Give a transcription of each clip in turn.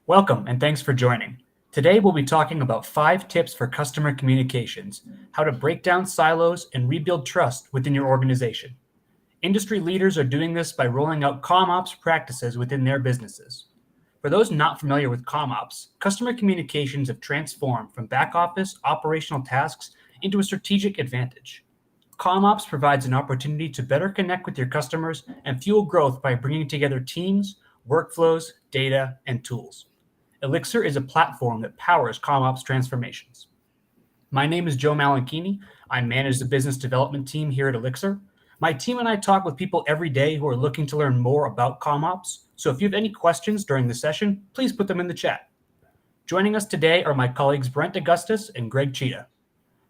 Welcome and thanks for joining. Today we'll be talking about 5 tips for customer communications, how to break down silos and rebuild trust within your organization. Industry leaders are doing this by rolling out CommOps practices within their businesses. For those not familiar with CommOps, customer communications have transformed from back office operational tasks into a strategic advantage. CommOps provides an opportunity to better connect with your customers and fuel growth by bringing together teams, workflows, data, and tools. Elixir is a platform that powers CommOps transformations. My name is Joe Malanchini. I manage the business development team here at Elixir. My team and I talk with people every day who are looking to learn more about CommOps. So if you have any questions during the session, please put them in the chat. Joining us today are my colleagues Brent Augustus and Greg Cheetah.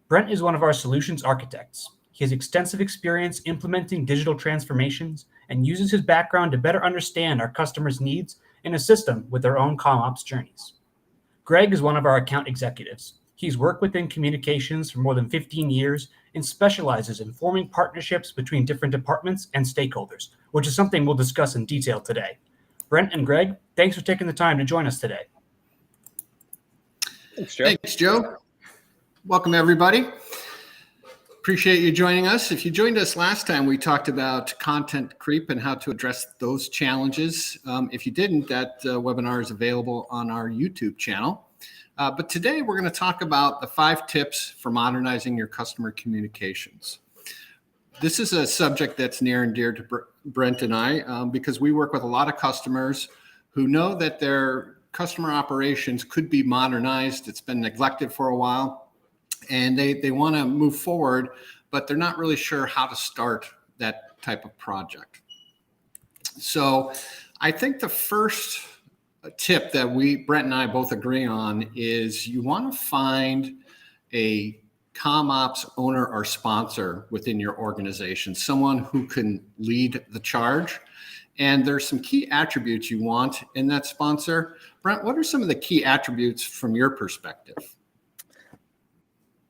Brent is one of our solutions architects. He has extensive experience implementing digital transformations and uses his background to better understand our customers' needs and assist them with their own CommOps journeys. Greg is one of our account executives. He's worked within communications for more than 15 years and specializes in forming partnerships between different departments and stakeholders, which is something we'll discuss in detail today. Brent and Greg, thanks for taking the time to join us today. Thanks, Joe. Thanks, Joe. Welcome, everybody. Appreciate you joining us. If you joined us last time, we talked about content creep and how to address those challenges. If you didn't, that webinar is available on our YouTube channel. But today we're going to talk about the 5 tips for modernizing your customer communications. This is a subject that's near and dear to Brent and I because we work with a lot of customers who know that their customer operations could be modernized. It's been neglected for a while. And they want to move forward, but they're not really sure how to start that type of project. So I think the first tip that Brent and I both agree on is you want to find a CommOps owner or sponsor within your organization, someone who can lead the charge. And there's some key attributes you want in that sponsor. Brent, what are some of the key attributes from your perspective?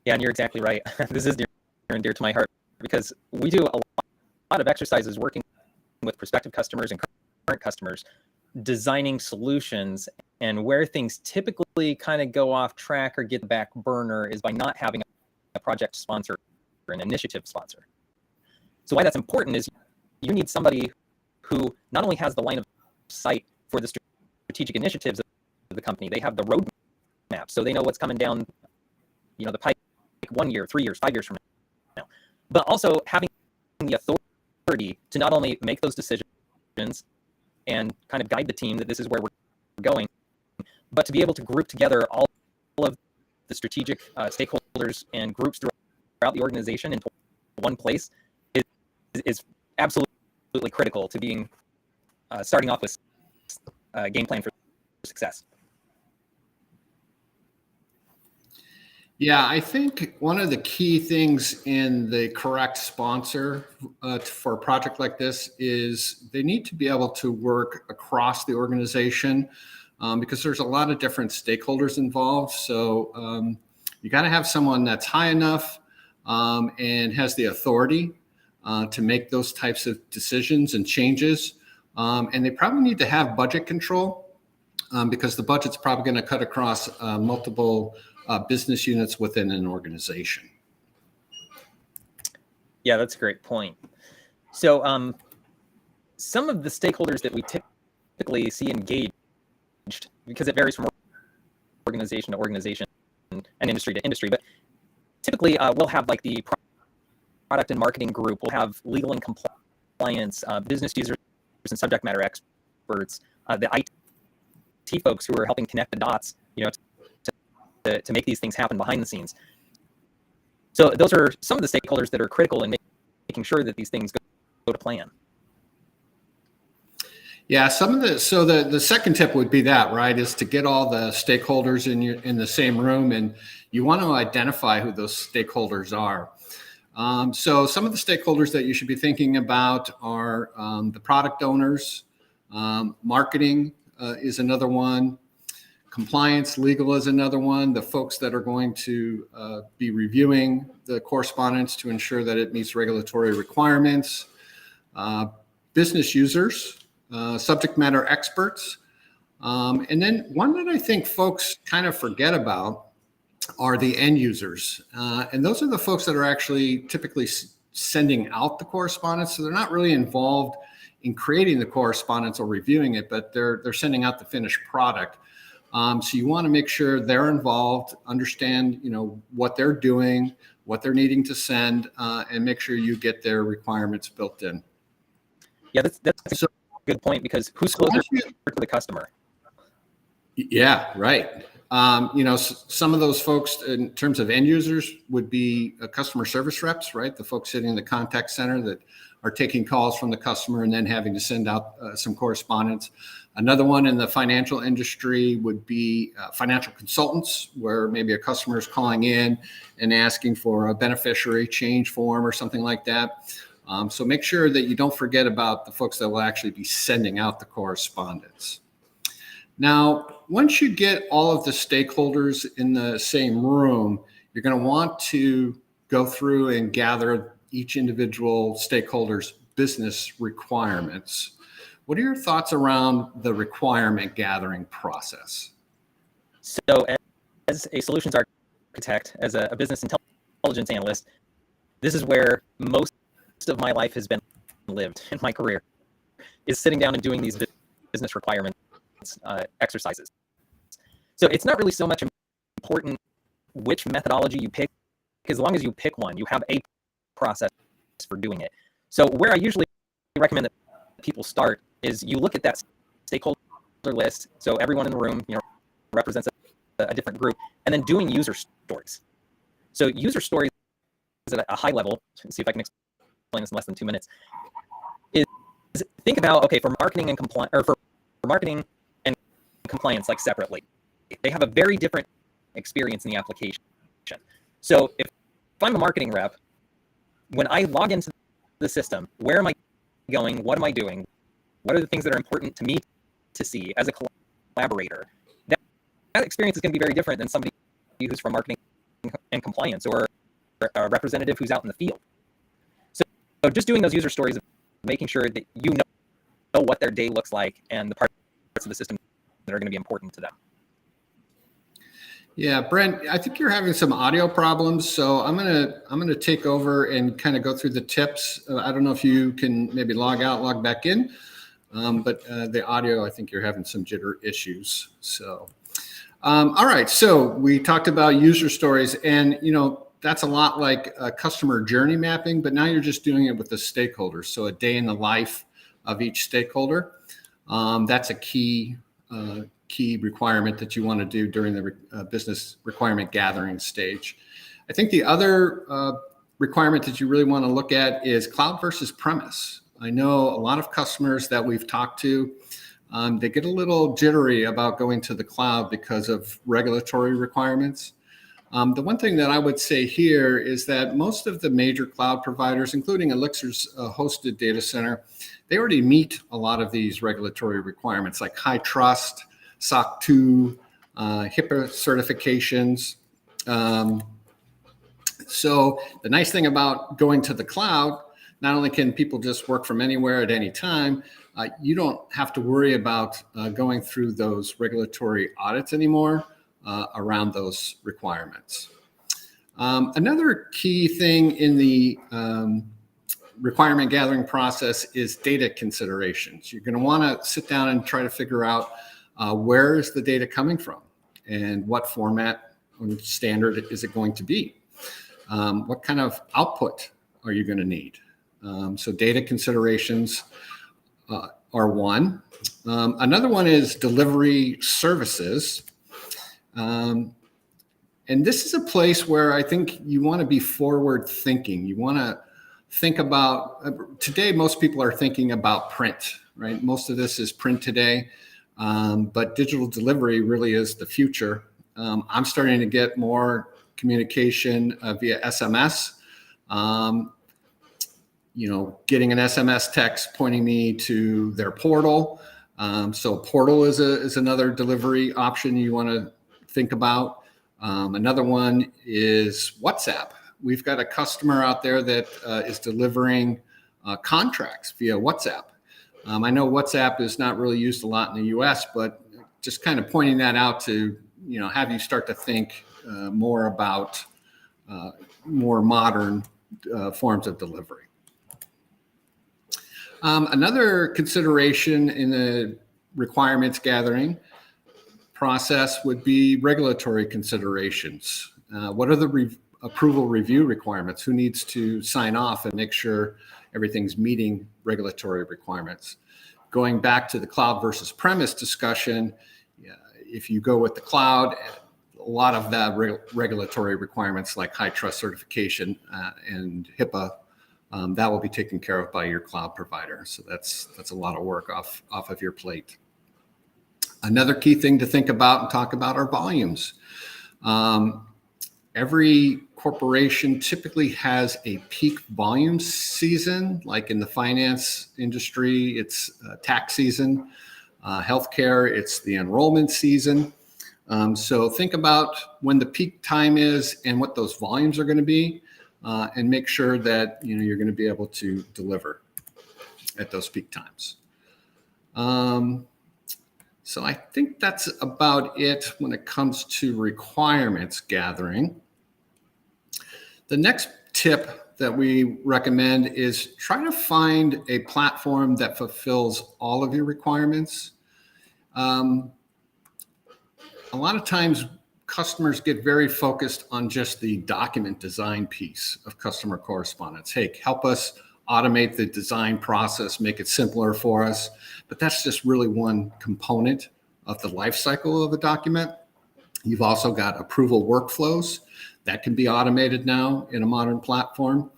Yeah, and you're exactly right. This is near and dear to my heart because we do a lot of exercises working with prospective customers and current customers, designing solutions. And where things typically kind of go off track or get the back burner is by not having a project sponsor or an initiative sponsor. So why that's important is you need somebody who not only has the line of sight for the strategic initiatives of the company, they have the roadmap, so they know what's coming down, the pipe 1 year, 3 years, 5 years from now, but also having the authority to not only make those decisions and kind of guide the team that this is where we're going, but to be able to group together all of the strategic stakeholders and groups throughout the organization into one place is absolutely critical to being starting off with a game plan for success. Yeah, I think one of the key things in the correct sponsor for a project like this is they need to be able to work across the organization because there's a lot of different stakeholders involved. So you got to have someone that's high enough and has the authority to make those types of decisions and changes. And they probably need to have budget control because the budget's probably going to cut across multiple business units within an organization. Yeah, that's a great point. So some of the stakeholders that we typically see engaged, because it varies from organization to organization and industry to industry, but typically we'll have like the product and marketing group, we'll have legal and compliance, business users and subject matter experts, the IT folks who are helping connect the dots, to make these things happen behind the scenes. So those are some of the stakeholders that are critical in making sure that these things go to plan. Yeah, so the second tip would be that, right, is to get all the stakeholders in the same room, and you want to identify who those stakeholders are. So some of the stakeholders that you should be thinking about are the product owners, marketing is another one. Compliance, legal is another one. The folks that are going to be reviewing the correspondence to ensure that it meets regulatory requirements. Business users, subject matter experts, And then one that I think folks kind of forget about are the end users. And those are the folks that are actually typically sending out the correspondence. So they're not really involved in creating the correspondence or reviewing it, but they're sending out the finished product. So you want to make sure they're involved, understand, what they're doing, what they're needing to send, and make sure you get their requirements built in. Yeah, that's a good point, because who's closer to the customer? Yeah, right. Some of those folks in terms of end users would be customer service reps, right? The folks sitting in the contact center that are taking calls from the customer and then having to send out some correspondence. Another one in the financial industry would be financial consultants, where maybe a customer is calling in and asking for a beneficiary change form or something like that. So make sure that you don't forget about the folks that will actually be sending out the correspondence. Now, once you get all of the stakeholders in the same room, you're going to want to go through and gather each individual stakeholder's business requirements. What are your thoughts around the requirement gathering process? So as a solutions architect, as a business intelligence analyst, this is where most of my life has been lived in my career, is sitting down and doing these business requirements exercises. So it's not really so much important which methodology you pick, as long as you pick one, you have a process for doing it. So where I usually recommend that people start is you look at that stakeholder list. So everyone in the room, represents a different group, and then doing user stories. So user stories at a high level, let's see if I can explain this in less than 2 minutes, is think about, okay, for marketing and compliance, or for marketing and compliance, like separately, they have a very different experience in the application. So if I'm a marketing rep, when I log into the system, where am I going? What am I doing? What are the things that are important to me to see as a collaborator? That experience is going to be very different than somebody who's from marketing and compliance, or a representative who's out in the field. So just doing those user stories, of making sure that you know what their day looks like and the parts of the system that are going to be important to them. Yeah, Brent, I think you're having some audio problems, so I'm gonna take over and kind of go through the tips. I don't know if you can maybe log out, log back in, but the audio, I think you're having some jitter issues. So, all right. So we talked about user stories, and that's a lot like customer journey mapping, but now you're just doing it with the stakeholders. So a day in the life of each stakeholder. That's a key requirement that you want to do during the business requirement gathering stage. I think the other requirement that you really want to look at is cloud versus premise. I know a lot of customers that we've talked to, they get a little jittery about going to the cloud because of regulatory requirements. The one thing that I would say here is that most of the major cloud providers, including Elixir's hosted data center, they already meet a lot of these regulatory requirements like high trust, SOC 2, HIPAA certifications. So the nice thing about going to the cloud, not only can people just work from anywhere at any time, you don't have to worry about going through those regulatory audits anymore around those requirements. Another key thing in the requirement gathering process is data considerations. You're going to want to sit down and try to figure out where is the data coming from and what format and standard is it going to be? What kind of output are you going to need? So data considerations are one. Another one is delivery services. And this is a place where I think you want to be forward thinking. You want to think about, today most people are thinking about print, right? Most of this is print today. But digital delivery really is the future. I'm starting to get more communication via SMS. Getting an SMS text pointing me to their portal. So portal is another delivery option you want to think about. Another one is WhatsApp. We've got a customer out there that is delivering contracts via WhatsApp. I know WhatsApp is not really used a lot in the US, but just kind of pointing that out to, have you start to think more about more modern forms of delivery. Another consideration in the requirements gathering process would be regulatory considerations. What are the approval review requirements? Who needs to sign off and make sure everything's meeting regulatory requirements? Going back to the cloud versus premise discussion, if you go with the cloud, a lot of the regulatory requirements like high trust certification and HIPAA, that will be taken care of by your cloud provider. So that's a lot of work off of your plate. Another key thing to think about and talk about are volumes. Every corporation typically has a peak volume season, like in the finance industry, it's tax season. Healthcare, it's the enrollment season. So think about when the peak time is and what those volumes are going to be, and make sure that you're going to be able to deliver at those peak times. So I think that's about it when it comes to requirements gathering. The next tip that we recommend is try to find a platform that fulfills all of your requirements. A lot of times customers get very focused on just the document design piece of customer correspondence. Hey, help us automate the design process, make it simpler for us. But that's just really one component of the life cycle of a document. You've also got approval workflows that can be automated now in a modern platform.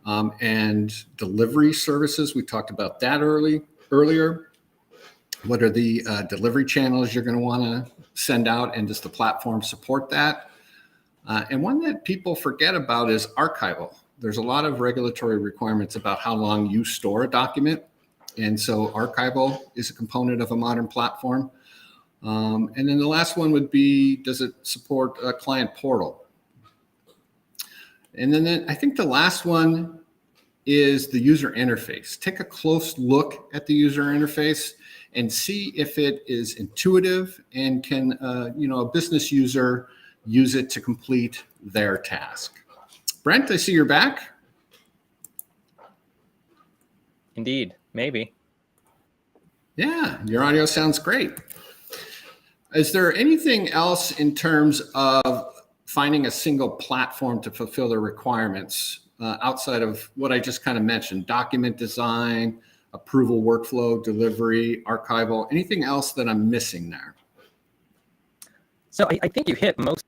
And delivery services, we talked about that earlier. What are the delivery channels you're going to want to send out, and does the platform support that? And one that people forget about is archival. There's a lot of regulatory requirements about how long you store a document. And so archival is a component of a modern platform. And then the last one would be, does it support a client portal? And then I think the last one is the user interface. Take a close look at the user interface and see if it is intuitive and can, a business user use it to complete their task. Brent, I see you're back. Indeed, maybe. Yeah, your audio sounds great. Is there anything else in terms of finding a single platform to fulfill the requirements outside of what I just kind of mentioned? Document design, approval workflow, delivery, archival, anything else that I'm missing there? So I think you hit most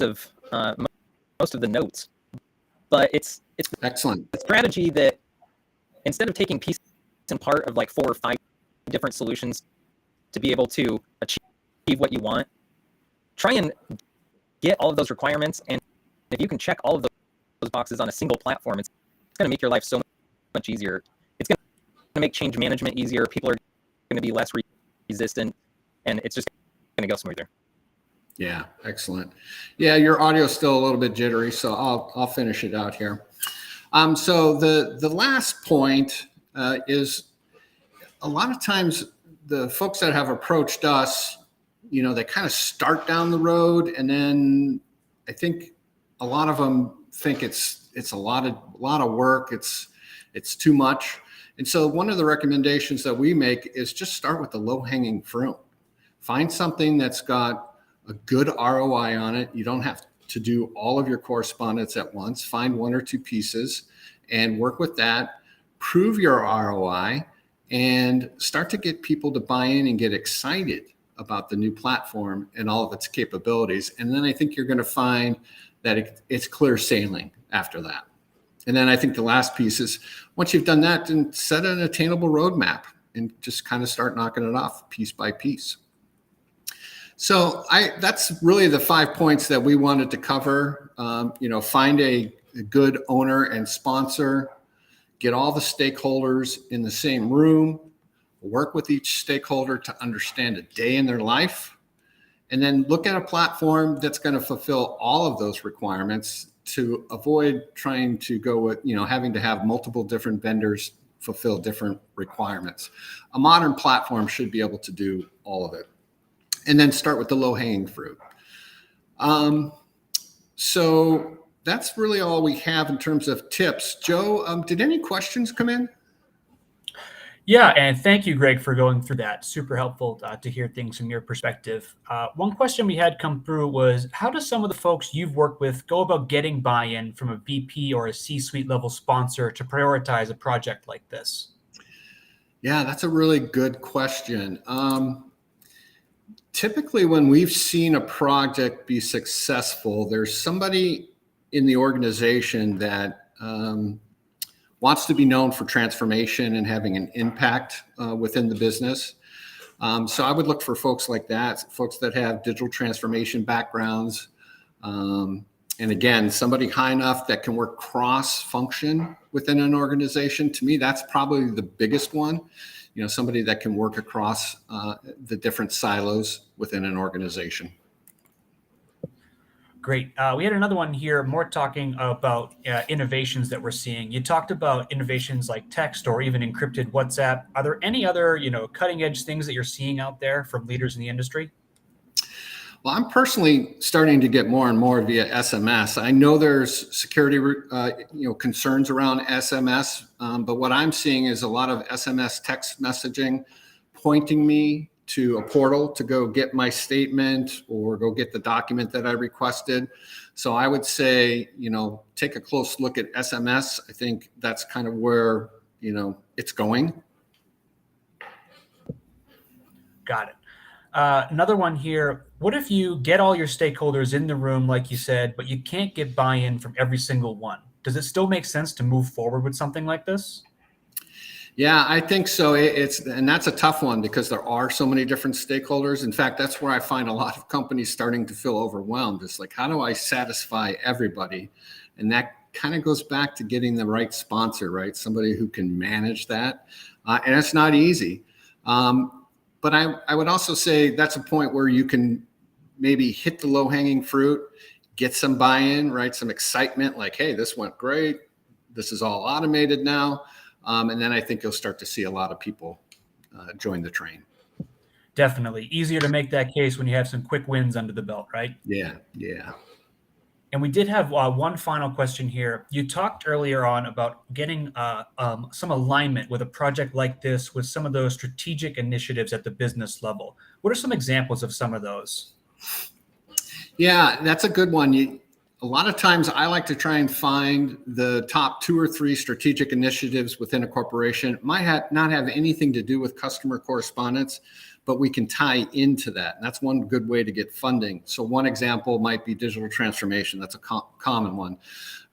of the notes, but it's excellent. a strategy that instead of taking piece and part of like 4 or 5 different solutions to be able to achieve what you want, try and get all of those requirements. And if you can check all of those boxes on a single platform, it's going to make your life so much easier. It's going to make change management easier. People are going to be less resistant, and it's just going to go smoother. Yeah, excellent. Yeah, your audio is still a little bit jittery, so I'll finish it out here. So the last point is a lot of times the folks that have approached us, they kind of start down the road, and then I think a lot of them think it's a lot of work. It's too much. And so one of the recommendations that we make is just start with the low-hanging fruit. Find something that's got a good ROI on it. You don't have to do all of your correspondence at once. Find 1 or 2 pieces and work with that. Prove your ROI and start to get people to buy in and get excited about the new platform and all of its capabilities. And then I think you're going to find that it's clear sailing after that. And then I think the last piece is, once you've done that, then set an attainable roadmap and just kind of start knocking it off piece by piece. So that's really the 5 points that we wanted to cover. Find a good owner and sponsor, get all the stakeholders in the same room, work with each stakeholder to understand a day in their life, and then look at a platform that's going to fulfill all of those requirements to avoid trying to go with, having to have multiple different vendors fulfill different requirements. A modern platform should be able to do all of it. and then start with the low hanging fruit. So that's really all we have in terms of tips. Joe, did any questions come in? Yeah, and thank you, Greg, for going through that. Super helpful to hear things from your perspective. One question we had come through was, how do some of the folks you've worked with go about getting buy-in from a VP or a C-suite level sponsor to prioritize a project like this? Yeah, that's a really good question. Typically, when we've seen a project be successful, there's somebody in the organization that wants to be known for transformation and having an impact within the business. So I would look for folks like that, folks that have digital transformation backgrounds. And again, somebody high enough that can work cross-function within an organization. To me, that's probably the biggest one. You know, somebody that can work across the different silos within an organization. Great. We had another one here, more talking about innovations that we're seeing. You talked about innovations like text or even encrypted WhatsApp. Are there any other, cutting edge things that you're seeing out there from leaders in the industry? Well, I'm personally starting to get more and more via SMS. I know there's security, concerns around SMS, but what I'm seeing is a lot of SMS text messaging pointing me to a portal to go get my statement or go get the document that I requested. So I would say, take a close look at SMS. I think that's kind of where, it's going. Got it. Another one here. What if you get all your stakeholders in the room, like you said, but you can't get buy-in from every single one? Does it still make sense to move forward with something like this? Yeah, I think so. And that's a tough one because there are so many different stakeholders. In fact, that's where I find a lot of companies starting to feel overwhelmed. It's like, how do I satisfy everybody? And that kind of goes back to getting the right sponsor, right? Somebody who can manage that. And it's not easy. But I would also say that's a point where you can maybe hit the low-hanging fruit, get some buy-in, right? Some excitement, like, hey, this went great. This is all automated now. And then I think you'll start to see a lot of people join the train. Definitely. Easier to make that case when you have some quick wins under the belt, right? Yeah. And we did have one final question here. You talked earlier on about getting some alignment with a project like this with some of those strategic initiatives at the business level. What are some examples of some of those? Yeah, that's a good one. A lot of times I like to try and find the top 2 or 3 strategic initiatives within a corporation. It might not have anything to do with customer correspondence, but we can tie into that. And that's one good way to get funding. So one example might be digital transformation. That's a common one.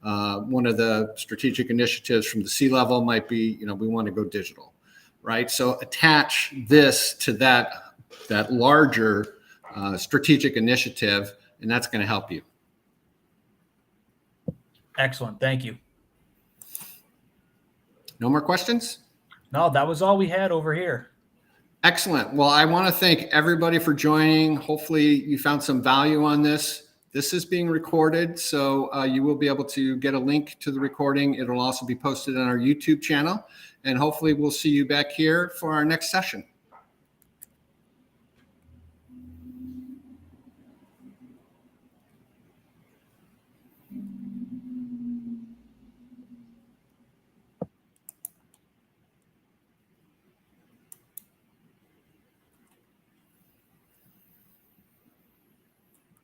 One of the strategic initiatives from the C-level might be, we want to go digital, right? So attach this to that larger strategic initiative, and that's going to help you. Excellent. Thank you. No more questions? No, that was all we had over here. Excellent. Well, I want to thank everybody for joining. Hopefully you found some value on this. This is being recorded, so you will be able to get a link to the recording. It'll also be posted on our YouTube channel, and hopefully we'll see you back here for our next session.